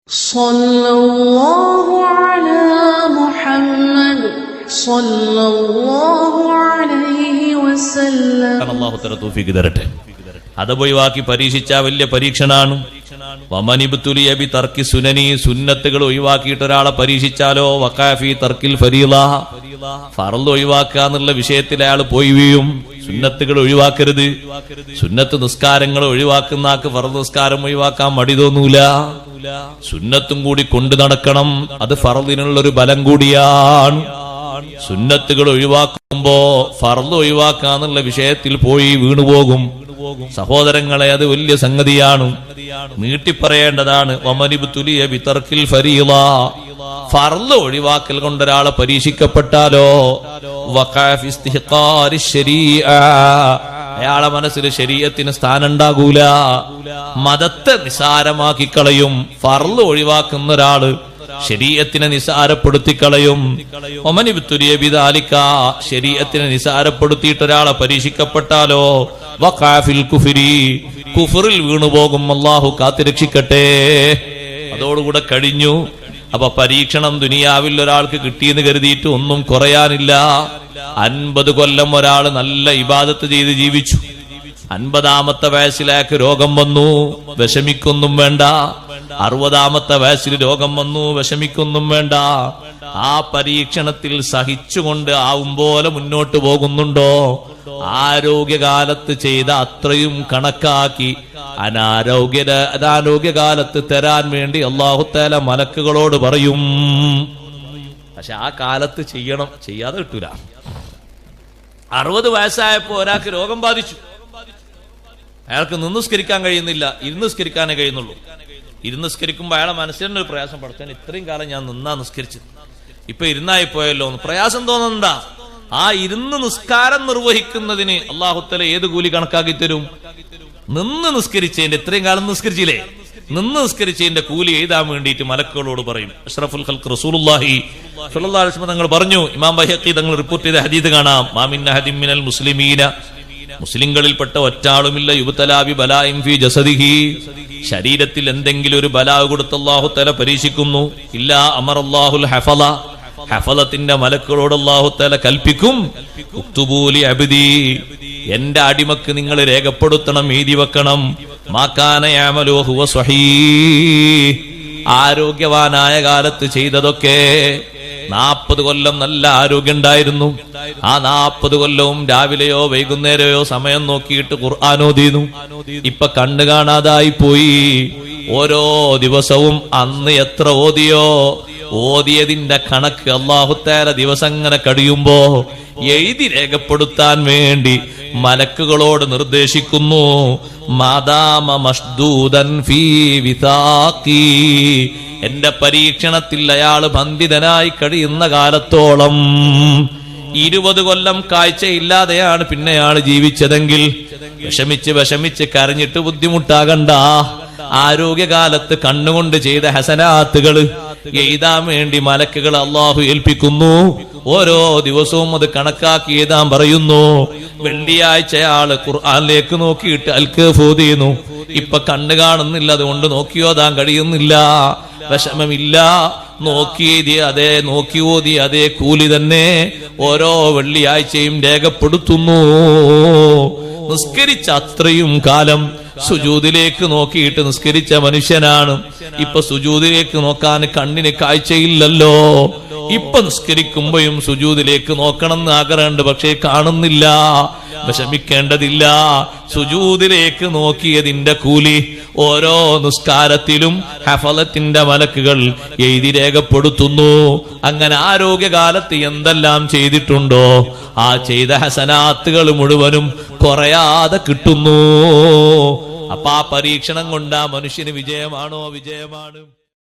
സല്ലല്ലാഹു അലാ മുഹമ്മദ് സല്ലല്ലാഹു അലൈഹി വസല്ലം. അല്ലാഹു തആല തൗഫീഖ് തരട്ടെ. അതൊഴിവാക്കി പരീക്ഷിച്ച വലിയ പരീക്ഷണാണ്. വമനിബ്തുലിയ ബി തർക്കി സുനനി, സുന്നത്തുകൾ ഒഴിവാക്കിയിട്ട് ഒരാളെ പരീക്ഷിച്ചാലോ വഖാഫി തർക്കിൽ ഫരീള, ഫർള് ഒഴിവാക്കുക എന്നുള്ള വിഷയത്തിൽ അയാൾ പോയി വീഴും. സുന്നത്തുകൾ ഒഴിവാക്കരുത്. സുന്നത്ത് നിസ്കാരങ്ങൾ ഒഴിവാക്കുന്ന ആൾക്ക് ഫർള് നിസ്കാരം ഒഴിവാക്കാൻ മടി തോന്നൂല. സുന്നത്തും കൂടി കൊണ്ടു നടക്കണം. അത് ഫർളിനുള്ളൊരു ബലം കൂടിയാണ്. സുന്നത്തുകൾ ഒഴിവാക്കുമ്പോ ഫർള് ഒഴിവാക്കാന്നുള്ള വിഷയത്തിൽ പോയി വീണുപോകും. സഹോദരങ്ങളെ, അത് വലിയ സംഗതിയാണ്, നീട്ടിപ്പറയേണ്ടതാണ്. വമനിബ്തുലിയ ബിതർക്കിൽ ഫരീള, ഫർള് ഒഴിവാക്കൽ കൊണ്ട് ഒരാളെ പരീക്ഷിക്കപ്പെട്ടാലോ വഖാഫി ഇസ്തിഹ്ഖാരി ശരീഅ, അയാളെ മനസ്സിൽ ശരീഅത്തിന് സ്ഥാനം ഉണ്ടാകൂല. മതത്തെ നിസാരമാക്കി കളയും. ഫർള് ഒഴിവാക്കുന്ന ഒരാള് ശരീഅത്തിനെ നിസാരപ്പെടുത്തിക്കളയും. ഒമനിബ്തുലിയ ബിദാലിക, ശരീഅത്തിനെ നിസാരപ്പെടുത്തിയിട്ട് ഒരാളെ പരീക്ഷിക്കപ്പെട്ടാലോ വഖാഫിൽ കുഫ്രി, കുഫറിൽ വീണുപോകും. അല്ലാഹു കാത്തുരക്ഷിക്കട്ടെ. അതോടുകൂടെ കഴിഞ്ഞു. അപ്പൊ പരീക്ഷണം ദുനിയാവിൽ ഒരാൾക്ക് കിട്ടിയെന്ന് കരുതിയിട്ട് ഒന്നും കുറയാനില്ല. 50 കൊല്ലം ഒരാൾ നല്ല ഇബാദത്ത് ചെയ്ത് ജീവിച്ചു. 50-ാമത്തെ വയസ്സിലേക്ക് രോഗം വന്നു, വിഷമിക്കൊന്നും വേണ്ട. 60-ാമത്തെ വയസ്സിൽ രോഗം വന്നു, വിഷമിക്കൊന്നും വേണ്ട. ആ പരീക്ഷണത്തിൽ സഹിച്ചുകൊണ്ട് ആവും പോലെ മുന്നോട്ട് പോകുന്നുണ്ടോ? ആരോഗ്യകാലത്ത് ചെയ്ത അത്രയും കണക്കാക്കി അനാരോഗ്യകാലത്ത് തരാൻ വേണ്ടി അല്ലാഹു തആല മലക്കുകളോട് പറയും. പക്ഷെ ആ കാലത്ത് ചെയ്യണം, ചെയ്യാതെ കിട്ടൂല. 60 വയസ്സായപ്പോ ഒരാൾക്ക് രോഗം ബാധിച്ചു. അയാൾക്ക് നിന്നുസ്കരിക്കാൻ കഴിയുന്നില്ല, ഇരുന്നുസ്കരിക്കാനേ കഴിയുന്നുള്ളൂ. ഇരുന്നുസ്കരിക്കുമ്പോൾ അയാളെ മനസ്സിന് ഒരു പ്രയാസം, പഠിച്ചാൽ ഇത്രയും കാലം ഞാൻ നിന്നാ നിസ്കരിച്ചത്, ഇപ്പൊ ഇരുന്നായി പോയല്ലോ എന്ന് പ്രയാസം തോന്നുന്നുണ്ടാ. ആ ഇരുന്ന് നിസ്കാരം നിർവഹിക്കുന്നതിന് അല്ലാഹു തആല ഏത് കൂലി കണക്കാക്കി തരും? നിന്ന് നിസ്കരിച്ചതിന്റെ, ഇത്രയും കാലം നിസ്കരിച്ചില്ലേ, നിന്ന് നിസ്കരിച്ചതിന്റെ കൂലി എഴുതാൻ വേണ്ടിയിട്ട് മലക്കുകളോട് പറയും. അഷ്റഫുൽ ഖൽഖ് റസൂലുള്ളാഹി സ്വല്ലല്ലാഹു അലൈഹി വസല്ലം തങ്ങൾ പറഞ്ഞു, ഇമാം ബൈഹഖി തങ്ങൾ റിപ്പോർട്ട് ചെയ്ത ഹദീസ് കാണാം, മാ മിൻ അഹദിൻ മിനൽ മുസ്ലിമീന, മുസ്ലിങ്ങളിൽപ്പെട്ട ഒറ്റാളുമില്ല, യുബ്തലാ ബി ബലാഇൻ ഫീ ജസദിഹി, ശരീരത്തിൽ എന്തെങ്കിലും ഒരു ബലാവ് കൊടുത്ത് അല്ലാഹു തആല പരീക്ഷിക്കുന്നു. ഇല്ലാ അമറല്ലാഹുൽ ഹഫള, ഹഫളത്തിന്റെ മലക്കുകളോട് അല്ലാഹു തആല കൽപ്പിക്കും, ഉക്തുബൂ ലി അബ്ദി, എന്റെ അടിമക്ക് നിങ്ങൾ രേഖപ്പെടുത്തണം, എഴുതി വെക്കണം, മാ കാന യഅമലു ഹുവ സ്വഹീഹ്, ആരോഗ്യവാനായ കാലത്ത് ചെയ്തതൊക്കെ. 40 കൊല്ലം നല്ല ആരോഗ്യം ഉണ്ടായിരുന്നു. ആ 40 കൊല്ലവും രാവിലെയോ വൈകുന്നേരമോ സമയം നോക്കിയിട്ട് ഖുർആൻ ഓതിയിരുന്നു. ഇപ്പൊ കണ്ണു കാണാതായി പോയി. ഓരോ ദിവസവും അന്ന് എത്ര ഓതിയോ ഓതിയതിന്റെ കണക്ക് അല്ലാഹു തആല ദിവസം അങ്ങനെ കഴിയുമ്പോ എഴുതി രേഖപ്പെടുത്താൻ വേണ്ടി മലക്കുകളോട് നിർദ്ദേശിക്കുന്നു. മാദാമ മഷ്ദൂദൻ ഫീ വിതാഖി, എന്റെ പരീക്ഷണത്തിൽ അയാൾ ബന്ധിതനായി കഴിയുന്ന കാലത്തോളം. 20 കൊല്ലം കാഴ്ചയില്ലാതെയാണ് പിന്നെ അയാൾ ജീവിച്ചതെങ്കിൽ വിഷമിച്ച് കരഞ്ഞിട്ട് ബുദ്ധിമുട്ടാകണ്ട. ആരോഗ്യകാലത്ത് കണ്ണുകൊണ്ട് ചെയ്ത ഹസനാത്തുകൾ എഴുതാൻ വേണ്ടി മലക്കുകൾ അല്ലാഹു ഏൽപ്പിക്കുന്നു. ഓരോ ദിവസവും അത് കണക്കാക്കി എഴുതാൻ പറയുന്നു. വെള്ളിയാഴ്ച അയാള് ഖുർആനിലേക്ക് നോക്കിയിട്ട് അൽകഫ് ഓതിയിരുന്നു. ഇപ്പൊ കണ്ണു കാണുന്നില്ല, അതുകൊണ്ട് നോക്കിയോതാൻ കഴിയുന്നില്ല. വിഷമമില്ല, നോക്കി ഓതി അതേ കൂലി തന്നെ ഓരോ വെള്ളിയാഴ്ചയും രേഖപ്പെടുത്തുന്നു. നിസ്കരിച്ച അത്രയും കാലം സുജൂദിലേക്ക് നോക്കിയിട്ട് നിസ്കരിച്ച മനുഷ്യനാണ്. ഇപ്പൊ സുജൂദിലേക്ക് നോക്കാൻ കണ്ണിന് കാഴ്ചയില്ലല്ലോ. ഇപ്പൊ നിസ്കരിക്കുമ്പോഴും സുജൂദിലേക്ക് നോക്കണം എന്ന് ആഗ്രഹമുണ്ട്, പക്ഷേ കാണുന്നില്ല. വിഷമിക്കേണ്ടതില്ല. സുജൂദിലേക്ക് നോക്കിയതിന്റെ കൂലി ഓരോ നിസ്കാരത്തിലും ഹഫളത്തിന്റെ മലക്കുകൾ എഴുതി രേഖപ്പെടുത്തുന്നു. അങ്ങനെ ആരോഗ്യകാലത്ത് എന്തെല്ലാം ചെയ്തിട്ടുണ്ടോ ആ ചെയ്ത ഹസനാത്തുകൾ മുഴുവനും കുറയാതെ കിട്ടുന്നു. അപ്പൊ ആ പരീക്ഷണം കൊണ്ട് ആ മനുഷ്യന് വിജയമാണോ? വിജയമാണ്.